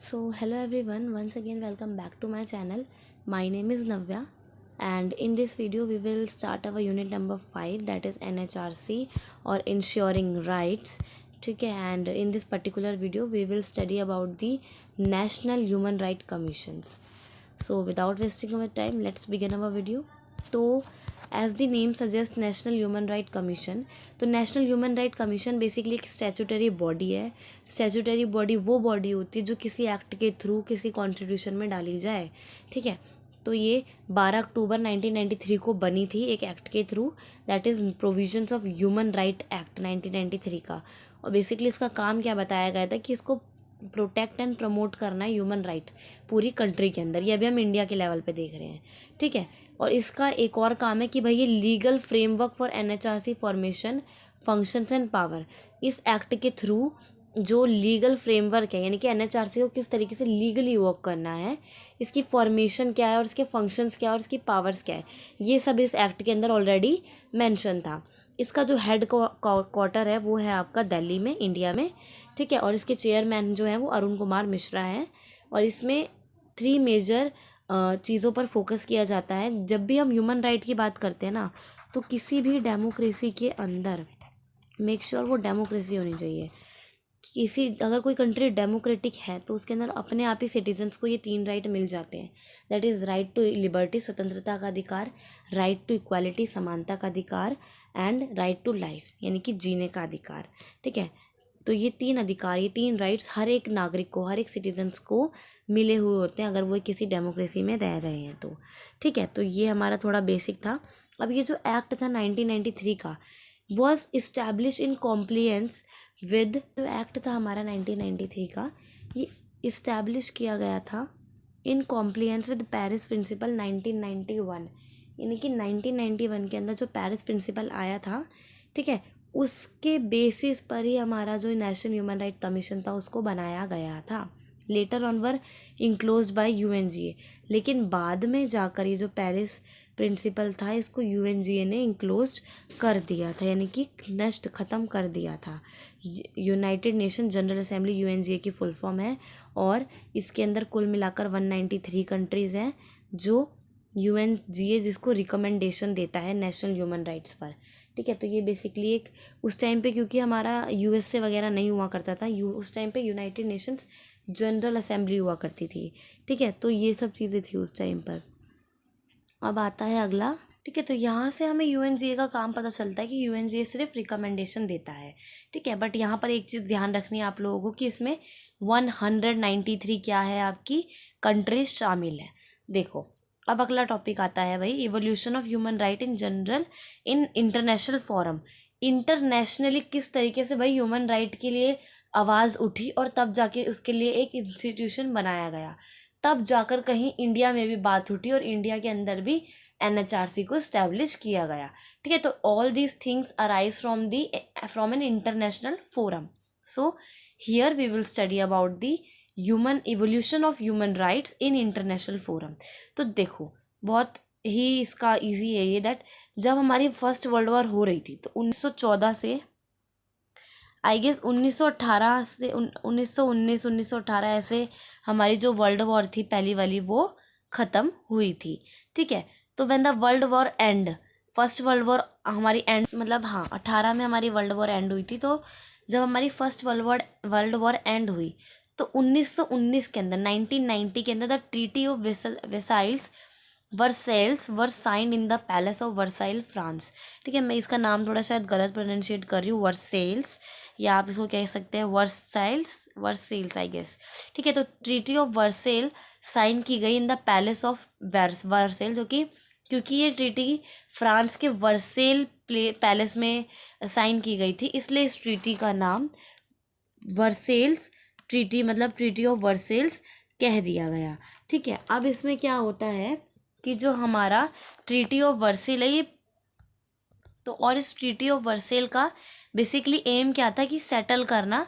So hello everyone, once again welcome back to my channel. My name is Navya and in this video we will start our unit number 5, that is NHRC or ensuring rights. ठीक है, and in this particular video we will study about the National Human Rights Commissions. So without wasting our time, let's begin our video. तो as the name suggest national human right commission, तो national human right commission basically एक statutory body है. Statutory body वो body होती है जो किसी act के थ्रू किसी कॉन्स्टिट्यूशन में डाली जाए. ठीक है, तो ये 12 अक्टूबर 1993 को बनी थी एक एक्ट के through, that is provisions of human right act 1993 का. और बेसिकली इसका काम क्या बताया गया था कि इसको प्रोटेक्ट एंड प्रमोट करना है ह्यूमन राइट पूरी कंट्री के अंदर. ये अभी हम इंडिया के लेवल पे देख रहे हैं. ठीक है, और इसका एक और काम है कि भाई ये legal framework for NHRC formation functions and power. इस एक्ट के थ्रू जो लीगल फ्रेमवर्क है, यानी कि एनएचआरसी को किस तरीके से लीगली वर्क करना है, इसकी फॉर्मेशन क्या है और इसके फंक्शंस क्या है और इसकी पावर्स क्या है, ये सब इस एक्ट के अंदर ऑलरेडी मेंशन था. इसका जो हेड क्वार्टर है वो है आपका दिल्ली में, इंडिया में. ठीक है, और इसके चेयरमैन जो हैं वो अरुण कुमार मिश्रा हैं. और इसमें 3 मेजर चीज़ों पर फोकस किया जाता है. जब भी हम ह्यूमन राइट की बात करते हैं ना, तो किसी भी डेमोक्रेसी के अंदर मेक श्योर वो डेमोक्रेसी होनी चाहिए. अगर कोई कंट्री डेमोक्रेटिक है तो उसके अंदर अपने आप ही सिटीजन्स को ये 3 राइट मिल जाते हैं. That is right to liberty, स्वतंत्रता का अधिकार, राइट टू इक्वालिटी, समानता का अधिकार, एंड राइट टू लाइफ, यानी कि जीने का अधिकार. ठीक है, तो ये 3 अधिकार, ये 3 राइट्स हर एक नागरिक को, हर एक सिटीजन्स को मिले हुए होते हैं अगर वो किसी डेमोक्रेसी में रह रहे हैं तो. ठीक है, तो ये हमारा थोड़ा बेसिक था. अब ये जो एक्ट था 1993 का was establish in compliance with, जो एक्ट था हमारा 1993 का, ये इस्टेब्लिश किया गया था इन कॉम्प्लियंस विद पेरिस प्रिंसिपल 1991. यानी कि 1991 के अंदर जो पेरिस प्रिंसिपल आया था, ठीक है, उसके बेसिस पर ही हमारा जो नेशनल ह्यूमन राइट कमीशन था उसको बनाया गया था. Later on were enclosed by UNGA, लेकिन बाद में जाकर ये जो पेरिस प्रिंसिपल था इसको यूएनजीए ने इंक्लोज कर दिया था, यानी कि नष्ट ख़त्म कर दिया था. United nation general assembly UNGA की फुल फॉर्म है. और इसके अंदर कुल मिलाकर 193 कंट्रीज़ हैं जो यूएनजीए जिसको रिकमेंडेशन देता है नेशनल ह्यूमन राइट्स पर. ठीक है, तो ये बेसिकली एक उस टाइम पे, क्योंकि हमारा यूएसए वगैरह नहीं हुआ करता था, उस टाइम पे यूनाइटेड नेशंस जनरल असेंबली हुआ करती थी. ठीक है, तो ये सब चीज़ें थी उस टाइम पर. अब आता है अगला. ठीक है, तो यहाँ से हमें यूएनजीए का काम पता चलता है कि यूएनजीए सिर्फ रिकमेंडेशन देता है. ठीक है, बट यहाँ पर एक चीज़ ध्यान रखनी है आप लोगों को कि इसमें 193 क्या है, आपकी कंट्रीज शामिल है. देखो, अब अगला टॉपिक आता है भाई, evolution of human right in general in international forum. Internationally किस तरीके से भाई ह्यूमन राइट के लिए आवाज़ उठी और तब जाके उसके लिए एक इंस्टीट्यूशन बनाया गया, तब जाकर कहीं इंडिया में भी बात उठी और इंडिया के अंदर भी एनएचआरसी को इस्टेब्लिश किया गया. ठीक है, तो all these things arise from an international forum. So here we will study about the human evolution of human rights in international forum. तो देखो, बहुत ही इसका इजी है ये, दैट जब हमारी फर्स्ट वर्ल्ड वॉर हो रही थी तो 1914 से आई गेस 1918 से 1919 1918 ऐसे हमारी जो वर्ल्ड वॉर थी पहली वाली वो ख़त्म हुई थी. ठीक है, तो when the world war and, first world war हमारी एंड, मतलब हाँ 18 में हमारी वर्ल्ड वॉर एंड हुई थी. तो जब हमारी फर्स्ट वर्ल्ड वॉर एंड हुई तो 1919 के अंदर, 1990 के अंदर, the treaty of Versailles were signed in the palace of Versailles, France. ठीक है, मैं इसका नाम थोड़ा शायद गलत प्रोनाउंशिएट कर रही हूँ, वर्सेल्स, या आप इसको कह सकते हैं वर्सेल्स आई गेस. ठीक है, तो ट्रीटी ऑफ वर्सेल साइन की गई in the palace of Vercel, जो कि क्योंकि ये ट्रीटी फ्रांस के वर्सेल पैलेस में साइन की गई थी, इसलिए इस ट्रीटी का नाम वर्सेल्स ट्रीटी, मतलब ट्रीटी ऑफ वर्सेल्स कह दिया गया. ठीक है, अब इसमें क्या होता है कि जो हमारा ट्रीटी ऑफ वर्सेल है ये, तो और इस ट्रीटी ऑफ वर्सेल का बेसिकली एम क्या था कि सेटल करना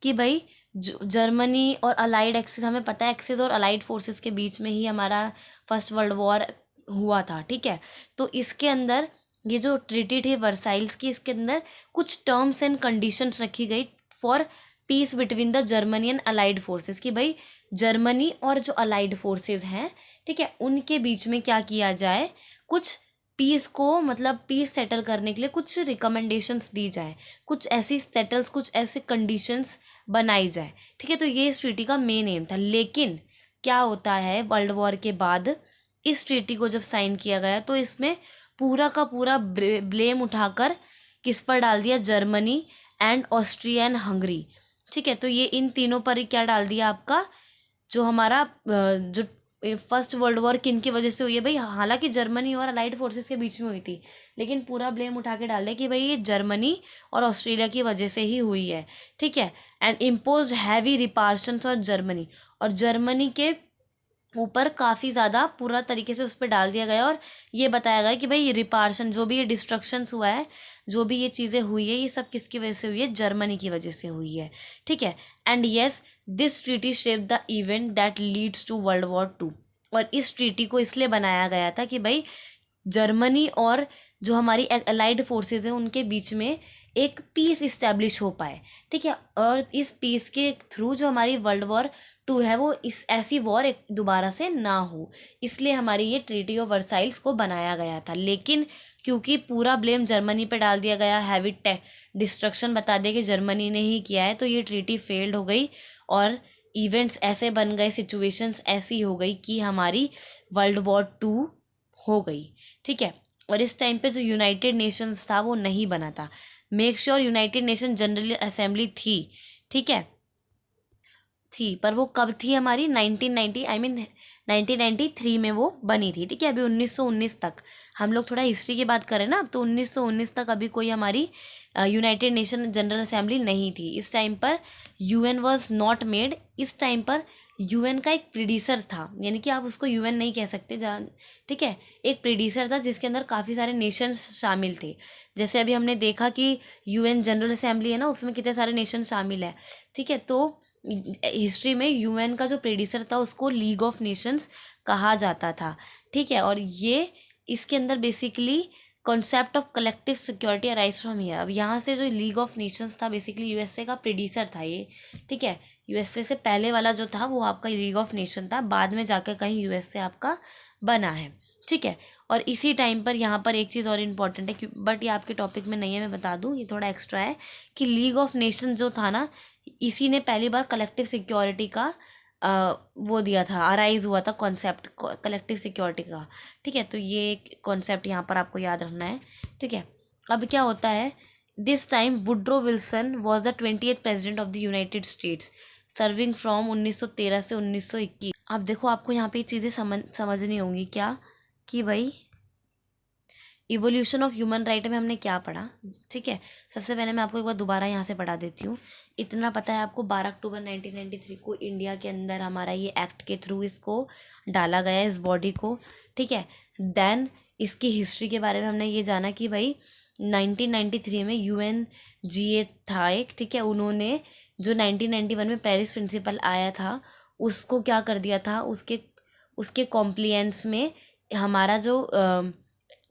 कि भाई जर्मनी और अलाइड एक्सिस, हमें पता है एक्सिस और अलाइड फोर्सेस के बीच में ही हमारा फर्स्ट वर्ल्ड वॉर हुआ था. ठीक है, तो इसके अंदर ये जो ट्रीटी थी वर्साइल्स की, इसके अंदर कुछ टर्म्स एंड कंडीशंस रखी गई for piece between the Germany and allied forces, कि भाई जर्मनी और जो अलाइड फोर्सेस हैं, ठीक है, उनके बीच में क्या किया जाए, कुछ पीस को मतलब पीस सेटल करने के लिए कुछ रिकमेंडेशंस दी जाए, कुछ ऐसी सेटल्स, कुछ ऐसे कंडीशंस बनाई जाए, ठीक है। तो ये इस ट्रीटी का मेन एम था। लेकिन क्या होता है, वर्ल्ड वॉर के बाद इस ट्रीटी को जब साइन किया गया तो इसमें पूरा का पूरा ब्लेम उठाकर किस पर डाल दिया, Germany and Austria and Hungary, ठीक है। तो ये इन तीनों पर ही क्या डाल दिया आपका, जो हमारा जो फर्स्ट वर्ल्ड वॉर किन की वजह से हुई है भाई, हालांकि जर्मनी और अलाइड फोर्सेस के बीच में हुई थी, लेकिन पूरा ब्लेम उठा के डाल दिया कि भाई ये जर्मनी और ऑस्ट्रेलिया की वजह से ही हुई है, ठीक है। And impose heavy reparations on Germany, और जर्मनी के ऊपर काफ़ी ज़्यादा पूरा तरीके से उस पर डाल दिया गया, और ये बताया गया कि भाई ये रिपार्शन, जो भी ये डिस्ट्रक्शंस हुआ है, जो भी ये चीज़ें हुई है, ये सब किसकी वजह से हुई है, जर्मनी की वजह से हुई है, ठीक है। And yes, this treaty shape the event that leads to world war 2। और इस ट्रीटी को इसलिए बनाया गया था कि भाई जर्मनी और जो हमारी अलाइड फोर्सेस हैं उनके बीच में एक पीस इस्टेब्लिश हो पाए, ठीक है। और इस पीस के थ्रू जो हमारी वर्ल्ड वॉर 2 है वो इस ऐसी वॉर एक दोबारा से ना हो, इसलिए हमारी ये ट्रीटी ऑफ वर्साइल्स को बनाया गया था। लेकिन क्योंकि पूरा ब्लेम जर्मनी पे डाल दिया गया, हैवी डिस्ट्रक्शन बता दिया कि जर्मनी ने ही किया है, तो ये ट्रीटी फेल्ड हो गई और इवेंट्स ऐसे बन गए, सिचुएशंस ऐसी हो गई कि हमारी वर्ल्ड वॉर 2 हो गई, ठीक है। और इस टाइम पे जो यूनाइटेड नेशंस था वो नहीं बना था। Make sure United nation general assembly थी, ठीक है, थी, पर वो कब थी, हमारी 1993 में वो बनी थी, ठीक है। अभी 1919 तक हम लोग थोड़ा हिस्ट्री की बात करें ना, तो 1919 तक अभी कोई हमारी यूनाइटेड नेशन जनरल असेंबली नहीं थी। इस टाइम पर यूएन वाज नॉट मेड। इस टाइम पर यूएन का एक प्रीडिसर था, यानी कि आप उसको यूएन नहीं कह सकते, ठीक है, एक प्रीडिसर था जिसके अंदर काफ़ी सारे नेशंस शामिल थे। जैसे अभी हमने देखा कि यूएन जनरल असेंबली है ना, उसमें कितने सारे नेशन शामिल है, ठीक है। तो हिस्ट्री में यूएन का जो प्रेडिसर था उसको लीग ऑफ नेशंस कहा जाता था, ठीक है। और ये इसके अंदर basically concept of collective security arise from here. अब यहाँ से जो लीग ऑफ नेशंस था बेसिकली यूएसए का प्रेडिसर था ये, ठीक है। यूएसए से पहले वाला जो था वो आपका लीग ऑफ नेशन था, बाद में जाकर कहीं यूएसए आपका बना है, ठीक है। और इसी टाइम पर यहाँ पर एक चीज़ और इम्पॉर्टेंट है, बट ये आपके टॉपिक में नहीं है, मैं बता दूँ, ये थोड़ा एक्स्ट्रा है, कि लीग ऑफ नेशन जो था ना, इसी ने पहली बार कलेक्टिव सिक्योरिटी का वो दिया था, अराइज हुआ था कॉन्सेप्ट कलेक्टिव सिक्योरिटी का, ठीक है। तो ये कॉन्सेप्ट यहाँ पर आपको याद रखना है, ठीक है। अब क्या होता है, this time Woodrow Wilson was the 20th president of the United states, serving from 1913 से 1921। अब देखो, आपको यहाँ पे चीज़ें समझनी होंगी क्या, कि भाई इवोल्यूशन ऑफ ह्यूमन राइट में हमने क्या पढ़ा, ठीक है। सबसे पहले मैं आपको एक बार दोबारा यहाँ से पढ़ा देती हूँ। इतना पता है आपको, 12 अक्टूबर 1993 को इंडिया के अंदर हमारा ये एक्ट के थ्रू इसको डाला गया, इस बॉडी को, ठीक है। देन इसकी हिस्ट्री के बारे में हमने ये जाना कि भाई 1993 में UNGA था एक, ठीक है, उन्होंने जो 1991 में पेरिस प्रिंसिपल आया था उसको क्या कर दिया था, उसके कॉम्प्लियंस में हमारा जो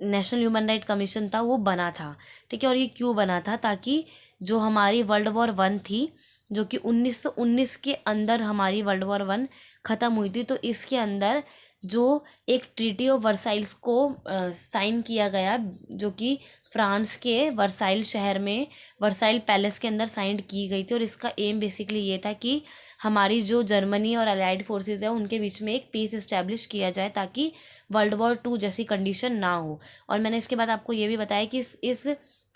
नेशनल ह्यूमन राइट कमीशन था वो बना था, ठीक है। और ये क्यों बना था, ताकि जो हमारी वर्ल्ड वॉर 1 थी, जो कि 1919 के अंदर हमारी वर्ल्ड वॉर 1 ख़त्म हुई थी, तो इसके अंदर जो एक ट्रीटी ऑफ वर्साइल्स को साइन किया गया, जो कि फ्रांस के वर्साइल शहर में वर्साइल पैलेस के अंदर साइन की गई थी। और इसका एम बेसिकली ये था कि हमारी जो जर्मनी और अलाइड फोर्सेस है उनके बीच में एक पीस इस्टेब्लिश किया जाए, ताकि वर्ल्ड वॉर 2 जैसी कंडीशन ना हो। और मैंने इसके बाद आपको ये भी बताया कि इस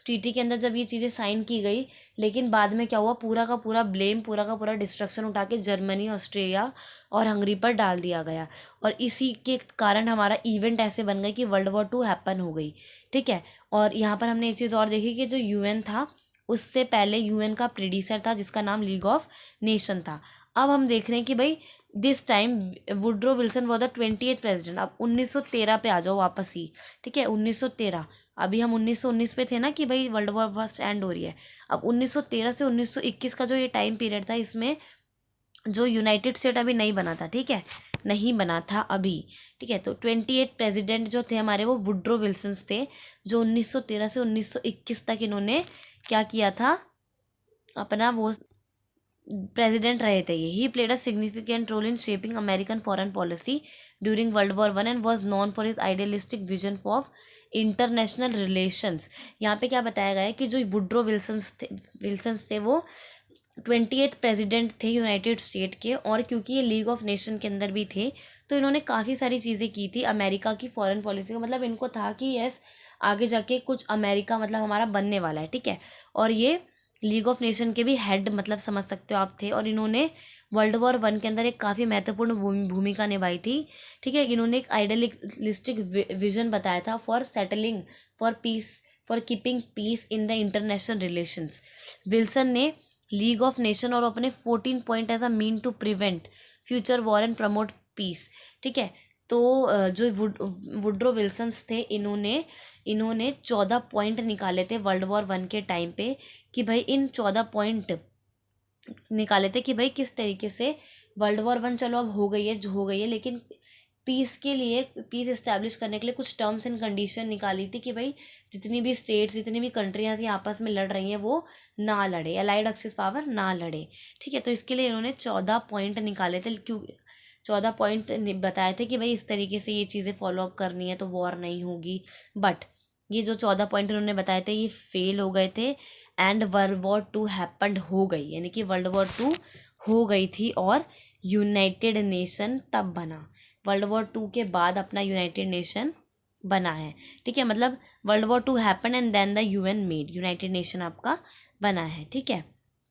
ट्रीटी के अंदर जब ये चीज़ें साइन की गई, लेकिन बाद में क्या हुआ, पूरा का पूरा ब्लेम, पूरा का पूरा डिस्ट्रक्शन उठा के जर्मनी, ऑस्ट्रेलिया और हंगरी पर डाल दिया गया। और इसी के कारण हमारा इवेंट ऐसे बन गए कि वर्ल्ड वॉर 2 हैपन हो गई, ठीक है। और यहाँ पर हमने एक चीज़ और देखी कि जो यूएन था उससे पहले यूएन का प्रेडिसर था जिसका नाम लीग ऑफ नेशन था। अब हम देख रहे हैं कि भाई this time Woodrow Wilson was the 20th president. अब 1913 पे आ जाओ वापस ही, ठीक है, 1913। अभी हम 1919 पे थे ना कि भाई वर्ल्ड वॉर फर्स्ट एंड हो रही है। अब 1913 से 1921 का जो ये टाइम पीरियड था, इसमें जो यूनाइटेड स्टेट अभी नहीं बना था, ठीक है, नहीं बना था अभी, ठीक है। तो 28 प्रेसिडेंट जो थे हमारे वो वुड्रो विल्सन्स थे, जो 1913 से 1921 तक इन्होंने क्या किया था, अपना वो प्रेसिडेंट रहे थे ये। He played a significant role in shaping American foreign policy during world war 1 and was known for his idealistic vision of international relations. यहाँ पे क्या बताया गया है कि जो वुड्रो विल्सन्स थे वो 28th प्रेसिडेंट थे यूनाइटेड स्टेट के, और क्योंकि ये लीग ऑफ नेशन के अंदर भी थे तो इन्होंने काफ़ी सारी चीज़ें की थी अमेरिका की फॉरेन पॉलिसी का। मतलब इनको था कि यस आगे जाके कुछ अमेरिका मतलब हमारा बनने वाला है, ठीक है। और ये लीग ऑफ नेशन के भी हेड मतलब समझ सकते हो आप थे, और इन्होंने वर्ल्ड वॉर 1 के अंदर एक काफ़ी महत्वपूर्ण भूमिका निभाई थी, ठीक है। इन्होंने एक आइडियलिस्टिक विजन बताया था for settling for peace, for keeping peace in the international relations. Wilson ने लीग ऑफ नेशन और अपने 14 point as a mean to prevent future war and promote peace, ठीक है। तो जो वुड्रो विल्सन्स थे इन्होंने 14 पॉइंट निकाले थे वर्ल्ड वॉर 1 के टाइम पे, कि भाई इन 14 पॉइंट निकाले थे कि भाई किस तरीके से वर्ल्ड वॉर 1 चलो अब हो गई है जो हो गई है, लेकिन पीस के लिए, पीस इस्टेब्लिश करने के लिए कुछ टर्म्स एंड कंडीशन निकाली थी कि भाई जितनी भी स्टेट्स, जितनी भी कंट्रियाँ आपस में लड़ रही हैं वो ना लड़े, अलाइड एक्सिस पावर ना लड़े, ठीक है। तो इसके लिए इन्होंने 14 पॉइंट निकाले थे, क्यों 14 पॉइंट बताए थे कि भाई इस तरीके से ये चीज़ें फॉलो अप करनी है तो वॉर नहीं होगी। बट ये जो 14 पॉइंट उन्होंने बताए थे ये फेल हो गए थे, एंड वर्ल्ड वॉर 2 हैपेंड हो गई, यानी कि वर्ल्ड वॉर 2 हो गई थी और यूनाइटेड नेशन तब बना। वर्ल्ड वॉर 2 के बाद अपना यूनाइटेड नेशन बना है, ठीक है। मतलब world war 2 happen and then the UN made, United Nation आपका बना है, ठीक है।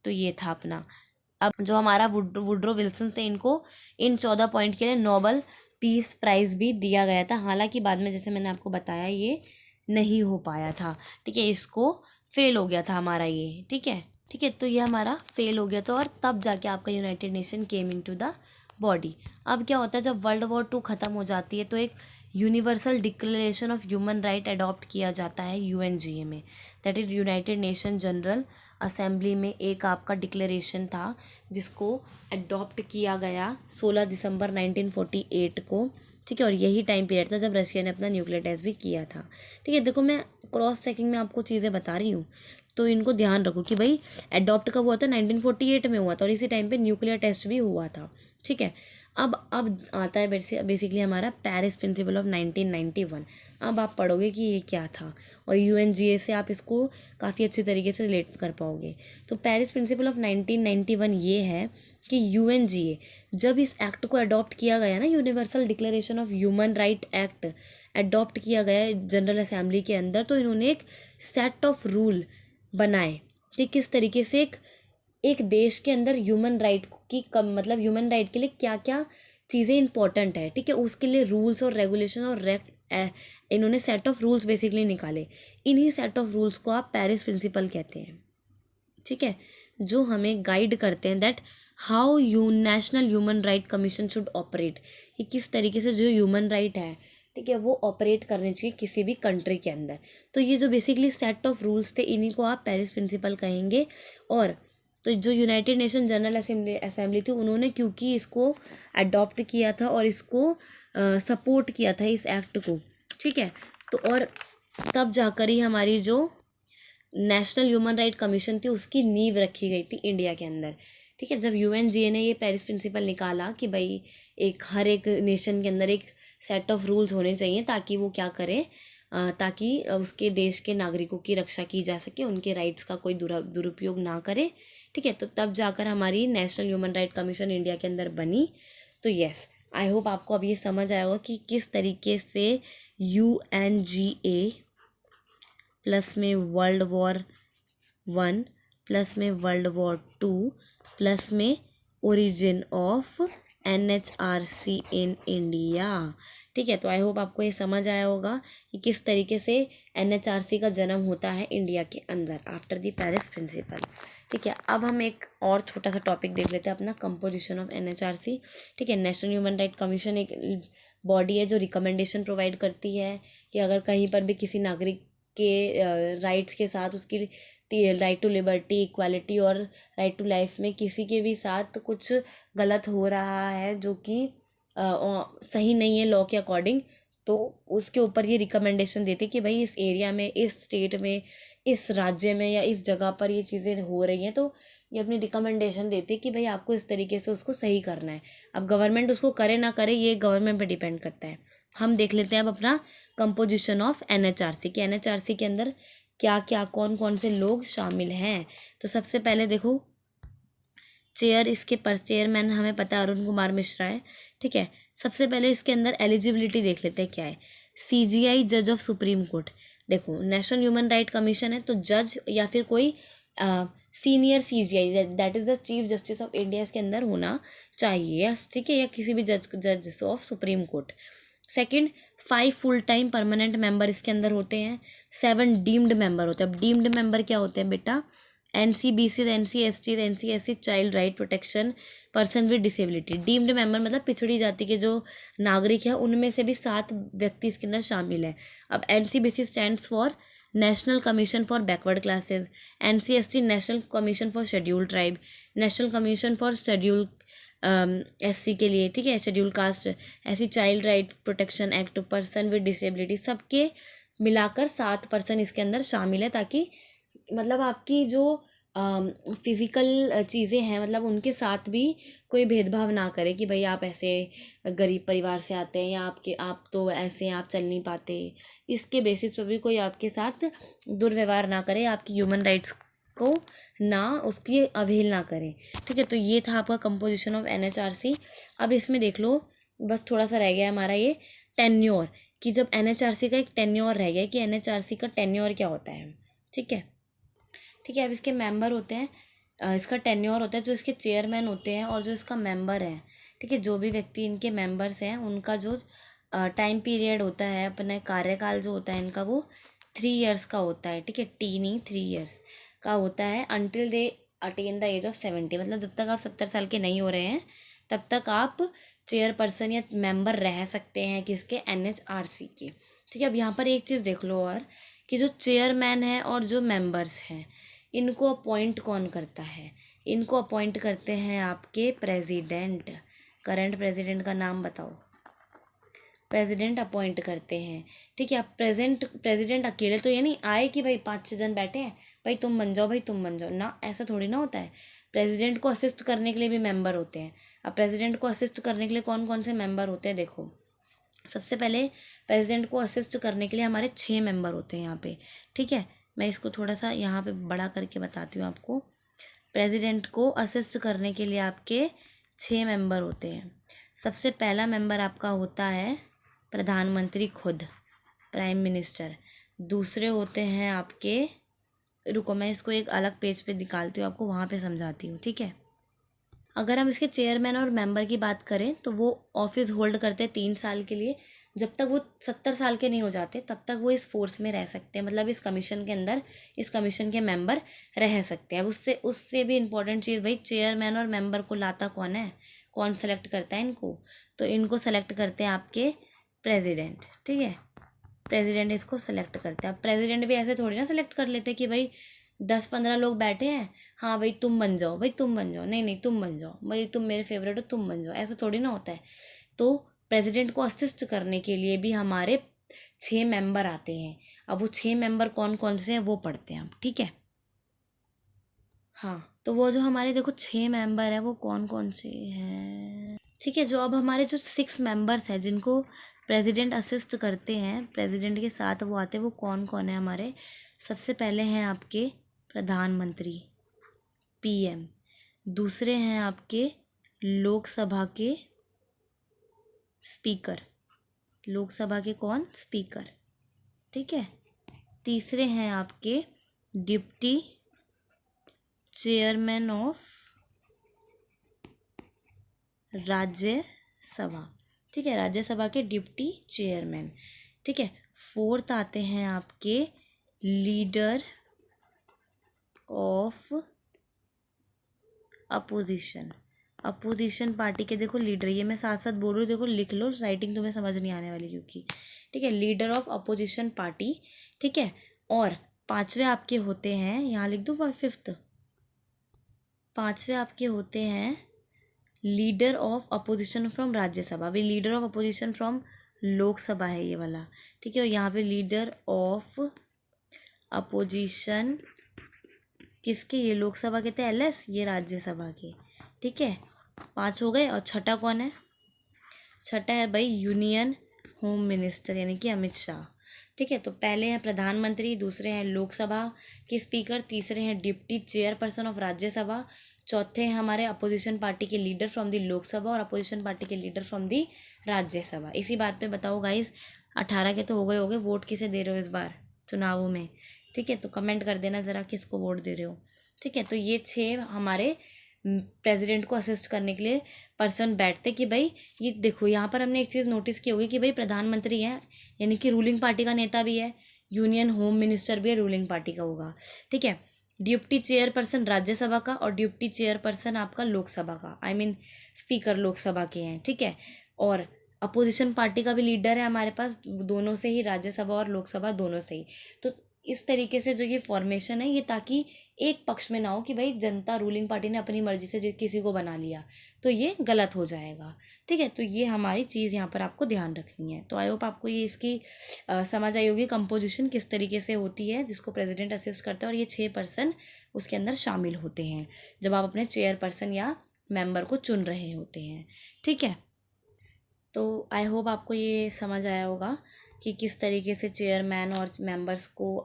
तो ये था अपना। अब जो हमारा वुड्रो विल्सन थे इनको इन 14 पॉइंट के लिए नोबल पीस प्राइज़ भी दिया गया था, हालांकि बाद में जैसे मैंने आपको बताया ये नहीं हो पाया था, ठीक है। इसको फेल हो गया था हमारा ये, ठीक है, ठीक है। तो ये हमारा फेल हो गया था, और तब जाके आपका United nation came into the body. अब क्या होता है जब वर्ल्ड वॉर 2 ख़त्म हो जाती है तो एक universal declaration of human right adopt किया जाता है यूएनजीए में, that is United nation general assembly में। एक आपका डिक्लेरेशन था जिसको अडॉप्ट किया गया 16 दिसंबर 1948 को, ठीक है। और यही टाइम पीरियड था जब रशिया ने अपना न्यूक्लियर टेस्ट भी किया था, ठीक है। देखो मैं क्रॉस चेकिंग में आपको चीज़ें बता रही हूँ तो इनको ध्यान रखो कि भाई अडॉप्ट कब हुआ था, 1948 में हुआ था, और इसी टाइम पे न्यूक्लियर टेस्ट भी हुआ था, ठीक है। अब आता है बेसिकली हमारा पेरिस प्रिंसिपल ऑफ 1991। अब आप पढ़ोगे कि ये क्या था, और यूएनजीए से आप इसको काफ़ी अच्छी तरीके से रिलेट कर पाओगे। तो पेरिस प्रिंसिपल ऑफ 1991 ये है कि यूएनजीए जब इस एक्ट को अडॉप्ट किया गया ना, universal declaration of human right act adopt किया गया जनरल असेंबली के अंदर, तो इन्होंने एक सेट ऑफ रूल बनाए कि किस तरीके से एक देश के अंदर ह्यूमन राइट की मतलब ह्यूमन राइट के लिए क्या क्या चीज़ें इंपॉर्टेंट है, ठीक है। उसके लिए रूल्स और रेगुलेशन और इन्होंने सेट ऑफ रूल्स बेसिकली निकाले। इन्हीं सेट ऑफ रूल्स को आप पेरिस प्रिंसिपल कहते हैं, ठीक है, जो हमें गाइड करते हैं that how national human right commission should operate, ये किस तरीके से जो ह्यूमन राइट है, ठीक है, वो ऑपरेट करने चाहिए किसी भी कंट्री के अंदर। तो ये जो बेसिकली सेट ऑफ रूल्स थे इन्हीं को आप पेरिस प्रिंसिपल कहेंगे। और तो जो यूनाइटेड नेशन जनरल असेंबली थी उन्होंने क्योंकि इसको अडॉप्ट किया था और इसको सपोर्ट किया था इस एक्ट को, ठीक है। तो और तब जाकर ही हमारी जो नेशनल ह्यूमन राइट कमीशन थी उसकी नींव रखी गई थी इंडिया के अंदर, ठीक है। जब यूएनजीए ने ये पेरिस प्रिंसिपल निकाला कि भाई एक हर एक नेशन के अंदर एक सेट ऑफ रूल्स होने चाहिए ताकि वो क्या करे, ताकि उसके देश के नागरिकों की रक्षा की जा सके, उनके राइट्स का कोई दुरुपयोग ना करे, ठीक है। तो तब जाकर हमारी national human right commission India के अंदर बनी। तो यस, आई होप आपको अब ये समझ आया होगा कि किस तरीके से यूएनजीए प्लस में वर्ल्ड वॉर 1 प्लस में वर्ल्ड वॉर 2 प्लस में origin of NHRC in India, ठीक है। तो आई होप आपको ये समझ आया होगा कि किस तरीके से एनएचआरसी का जन्म होता है इंडिया के अंदर आफ्टर द पेरिस प्रिंसिपल, ठीक है। अब हम एक और छोटा सा टॉपिक देख लेते हैं अपना, कंपोजिशन ऑफ एनएचआरसी, ठीक है। नेशनल ह्यूमन राइट कमीशन एक बॉडी है जो रिकमेंडेशन प्रोवाइड करती है कि अगर कहीं पर भी किसी नागरिक के राइट्स के साथ उसकी राइट टू लिबर्टी, इक्वालिटी और राइट टू लाइफ में किसी के भी साथ कुछ गलत हो रहा है जो कि सही नहीं है लॉ के अकॉर्डिंग, तो उसके ऊपर ये रिकमेंडेशन देते कि भाई इस एरिया में, इस स्टेट में, इस राज्य में या इस जगह पर ये चीज़ें हो रही हैं, तो ये अपनी रिकमेंडेशन देते कि भाई आपको इस तरीके से उसको सही करना है। अब गवर्नमेंट उसको करे ना करे ये गवर्नमेंट पे डिपेंड करता है। हम देख लेते हैं अब अपना कंपोजिशन ऑफ NHRC कि NHRC के अंदर क्या क्या कौन कौन से लोग शामिल हैं। तो सबसे पहले देखो, चेयर इसके पर चेयरमैन हमें पता है अरुण कुमार मिश्रा है, ठीक है। सबसे पहले इसके अंदर एलिजिबिलिटी देख लेते हैं क्या है। CGI जज ऑफ सुप्रीम कोर्ट, देखो नेशनल ह्यूमन राइट कमीशन है, तो जज या फिर कोई senior CGI that is the chief justice of India इसके अंदर होना चाहिए, ठीक है, या किसी भी जज of supreme court. Second, 5 full time permanent member इसके अंदर होते हैं, 7 डीम्ड मेंबर होते हैं। अब डीम्ड मेंबर क्या होते हैं बेटा, NCBC, NCST, NCSC child right protection person with disability. Deemed member मतलब पिछड़ी जाति के जो नागरिक है उनमें से भी 7 व्यक्ति इसके अंदर शामिल है। अब NCBC stands for national commission for backward classes, NCST national commission for scheduled tribe, national commission for schedule SC के लिए, ठीक है, शेड्यूल कास्ट, ऐसी child right protection act, person with disability, सबके मिलाकर 7 पर्सन इसके अंदर शामिल है, ताकि मतलब आपकी जो फिज़िकल चीज़ें हैं मतलब उनके साथ भी कोई भेदभाव ना करे कि भाई आप ऐसे गरीब परिवार से आते हैं या आप तो ऐसे हैं, आप चल नहीं पाते, इसके बेसिस पर भी कोई आपके साथ दुर्व्यवहार ना करे, आपकी ह्यूमन राइट्स को ना उसकी अवहेलना ना करे, ठीक है। तो ये था आपका कंपोजिशन ऑफ NHRC। अब इसमें देख लो, बस थोड़ा सा रह गया हमारा ये टेन्योर, कि जब NHRC का एक टेन्योर रह गया कि NHRC का टेन्योर क्या होता है, ठीक है। ठीक है, अब इसके मेंबर होते हैं, इसका टेन्योर होता है, जो इसके चेयरमैन होते हैं और जो इसका मेंबर है, ठीक है, जो भी व्यक्ति इनके मेंबर्स हैं उनका जो टाइम पीरियड होता है, अपने कार्यकाल जो होता है इनका, वो 3 ईयर्स का होता है, ठीक है, टी नहीं 3 ईयर्स का होता है, until they attain the age of 70, मतलब जब तक आप 70 साल के नहीं हो रहे हैं तब तक आप चेयरपर्सन या मेंबर रह सकते हैं किसके, NHRC के, ठीक है। अब यहाँ पर एक चीज़ देख लो और, कि जो चेयरमैन है और जो मेंबर्स हैं इनको अपॉइंट कौन करता है, इनको अपॉइंट करते हैं आपके प्रेसिडेंट। करंट प्रेसिडेंट का नाम बताओ, प्रेसिडेंट अपॉइंट करते हैं, ठीक है। अब प्रेसिडेंट अकेले तो ये नहीं आए कि भाई 5-6 जन बैठे हैं, भाई तुम बन जाओ, भाई तुम बन जाओ ना, ऐसा थोड़ी ना होता है। प्रेसिडेंट को असिस्ट करने के लिए भी मेंबर होते हैं। अब प्रेसिडेंट को असिस्ट करने के लिए कौन कौन से मेंबर होते हैं, देखो सबसे पहले प्रेसिडेंट को असिस्ट करने के लिए हमारे 6 मेंबर होते हैं यहाँ पे, ठीक है। मैं इसको थोड़ा सा यहाँ पे बड़ा करके बताती हूँ आपको। प्रेसिडेंट को असिस्ट करने के लिए आपके 6 मेंबर होते हैं। सबसे पहला मेंबर आपका होता है प्रधानमंत्री खुद, प्राइम मिनिस्टर। दूसरे होते हैं आपके, रुको मैं इसको एक अलग पेज पे निकालती हूँ, आपको वहाँ पे समझाती हूँ, ठीक है। अगर हम इसके चेयरमैन और मेंबर की बात करें तो वो ऑफिस होल्ड करते हैं 3 साल के लिए। जब तक वो 70 साल के नहीं हो जाते तब तक वो इस फोर्स में रह सकते हैं, मतलब इस कमीशन के अंदर, इस कमीशन के मेंबर रह सकते हैं। अब उससे उससे भी इम्पोर्टेंट चीज़, भाई चेयरमैन और मेंबर को लाता कौन है, कौन सेलेक्ट करता है इनको, तो इनको सेलेक्ट करते हैं आपके प्रेसिडेंट, ठीक है। प्रेसिडेंट इसको सेलेक्ट करते हैं। अब प्रेसिडेंट भी ऐसे थोड़ी ना सेलेक्ट कर लेते कि भाई 10-15 लोग बैठे हैं, हाँ भाई तुम बन जाओ, भाई तुम बन जाओ, नहीं नहीं तुम बन जाओ, भाई तुम मेरे फेवरेट हो, तुम बन जाओ, ऐसा थोड़ी ना होता है। तो प्रेसिडेंट को असिस्ट करने के लिए भी हमारे 6 मेंबर आते हैं। अब वो 6 मेंबर कौन कौन से हैं वो पढ़ते हैं हम, ठीक है। हाँ, तो वो जो हमारे देखो 6 मेंबर है वो कौन कौन से हैं, ठीक है। जो अब हमारे जो 6 मेंबर्स हैं जिनको प्रेसिडेंट असिस्ट करते हैं, प्रेसिडेंट के साथ वो आते हैं, वो कौन कौन है हमारे। सबसे पहले हैं आपके प्रधानमंत्री, PM। दूसरे हैं आपके लोकसभा के स्पीकर, लोकसभा के कौन, स्पीकर, ठीक है। तीसरे हैं आपके डिप्टी चेयरमैन ऑफ राज्यसभा, ठीक है, राज्यसभा के डिप्टी चेयरमैन, ठीक है। फोर्थ आते हैं आपके leader of opposition, opposition party के देखो लीडर, ये मैं साथ साथ बोल रही हूँ, देखो लिख लो, राइटिंग तुम्हें समझ नहीं आने वाली क्योंकि, ठीक है, लीडर ऑफ अपोजिशन पार्टी, ठीक है। और 5वें आपके होते हैं, यहाँ लिख दो 5th, 5वें आपके होते हैं leader of opposition from Rajya Sabha. भाई leader of opposition from Lok Sabha है ये वाला, ठीक है। और यहाँ पे लीडर ऑफ अपोजिशन किसके, ये लोकसभा के थे एलएस, ये राज्यसभा के, ठीक है। 5 हो गए। और छठा कौन है, छठा है भाई यूनियन होम मिनिस्टर यानी कि अमित शाह, ठीक है। तो पहले हैं प्रधानमंत्री, दूसरे हैं लोकसभा के स्पीकर, तीसरे हैं डिप्टी चेयरपर्सन ऑफ राज्यसभा, चौथे हैं हमारे अपोजिशन पार्टी के लीडर फ्रॉम दी लोकसभा और अपोजिशन पार्टी के लीडर फ्रॉम दी राज्यसभा। इसी बात पे बताओ गाइस, 18 के तो हो गए, वोट किसे दे रहे हो इस बार चुनावों में, ठीक है। तो कमेंट कर देना ज़रा किसको वोट दे रहे हो, ठीक है। तो ये 6 हमारे प्रेसिडेंट को असिस्ट करने के लिए पर्सन बैठते कि भाई ये देखो, यहाँ पर हमने एक चीज़ नोटिस की होगी कि भाई प्रधानमंत्री हैं यानी कि रूलिंग पार्टी का नेता भी है, यूनियन होम मिनिस्टर भी है, रूलिंग पार्टी का होगा, ठीक है। डिप्टी चेयरपर्सन राज्यसभा का और डिप्टी चेयरपर्सन आपका लोकसभा का, आई मीन स्पीकर लोकसभा के हैं, ठीक है। और अपोजिशन पार्टी का भी लीडर है हमारे पास, दोनों से ही, राज्यसभा और लोकसभा दोनों से ही। तो इस तरीके से जो ये फॉर्मेशन है ये ताकि एक पक्ष में ना हो कि भाई जनता रूलिंग पार्टी ने अपनी मर्जी से किसी को बना लिया, तो ये गलत हो जाएगा, ठीक है। तो ये हमारी चीज़ यहाँ पर आपको ध्यान रखनी है। तो आई होप आपको ये इसकी समझ आई होगी कंपोजिशन किस तरीके से होती है जिसको प्रेसिडेंट असिस्ट करता है, और ये 6 पर्सन उसके अंदर शामिल होते हैं जब आप अपने चेयरपर्सन या मेंबर को चुन रहे होते हैं, ठीक है। तो आई होप आपको ये समझ आया होगा कि किस तरीके से चेयरमैन और मेंबर्स को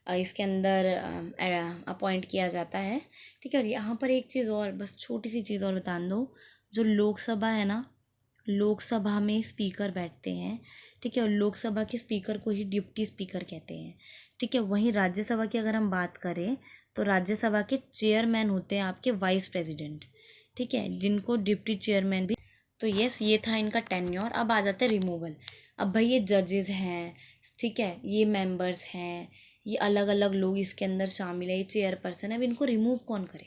इसके अंदर अपॉइंट किया जाता है, ठीक है। और यहाँ पर एक चीज़ और, बस छोटी सी चीज़ और बता दो, जो लोकसभा है ना, लोकसभा में स्पीकर बैठते हैं, ठीक है। और लोकसभा के स्पीकर को ही डिप्टी स्पीकर कहते हैं, ठीक है। वहीं राज्यसभा की अगर हम बात करें तो राज्यसभा के चेयरमैन होते हैं आपके वाइस प्रेसिडेंट, ठीक है, जिनको डिप्टी चेयरमैन भी। तो यस, ये था इनका टेन्योर। अब आ जाते हैं रिमूवल। अब भाई ये जजेस हैं, ठीक है, ये मेंबर्स हैं, ये अलग अलग लोग इसके अंदर शामिल है, ये चेयरपर्सन है। अब इनको रिमूव कौन करे,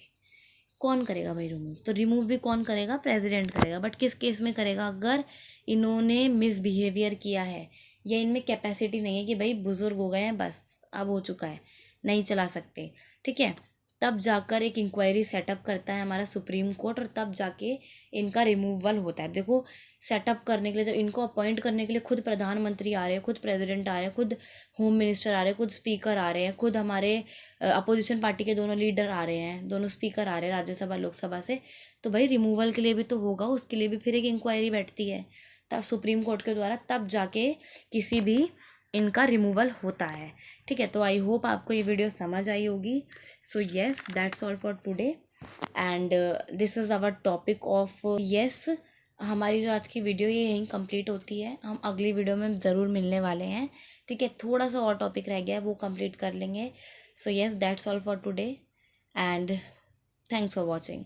कौन करेगा भाई रिमूव, तो रिमूव भी कौन करेगा, प्रेसिडेंट करेगा। बट किस केस में करेगा, अगर इन्होंने मिसबिहेवियर किया है या इनमें कैपेसिटी नहीं है कि भाई बुजुर्ग हो गए हैं, बस अब हो चुका है, नहीं चला सकते, ठीक है। तब जाकर एक इंक्वायरी सेटअप करता है हमारा सुप्रीम कोर्ट, और तब जाके इनका रिमूवल होता है। देखो, सेटअप करने के लिए, जब इनको अपॉइंट करने के लिए खुद प्रधानमंत्री आ रहे हैं, खुद प्रेसिडेंट आ रहे हैं, खुद होम मिनिस्टर आ रहे हैं, खुद स्पीकर आ रहे हैं, खुद हमारे अपोजिशन पार्टी के दोनों लीडर आ रहे हैं, दोनों स्पीकर आ रहे हैं राज्यसभा लोकसभा से, तो भाई रिमूवल के लिए भी तो होगा, उसके लिए भी फिर एक इंक्वायरी बैठती है तब सुप्रीम कोर्ट के द्वारा, तब जाके किसी भी इनका रिमूवल होता है, ठीक है। तो आई होप आपको ये वीडियो समझ आई होगी। So yes, that's all for today and this is our topic of yes. हमारी जो आज की वीडियो ये यहीं कंप्लीट होती है, हम अगली वीडियो में ज़रूर मिलने वाले हैं, ठीक है। थोड़ा सा और टॉपिक रह गया है, वो कंप्लीट कर लेंगे। सो yes, that's all for today and thanks for watching.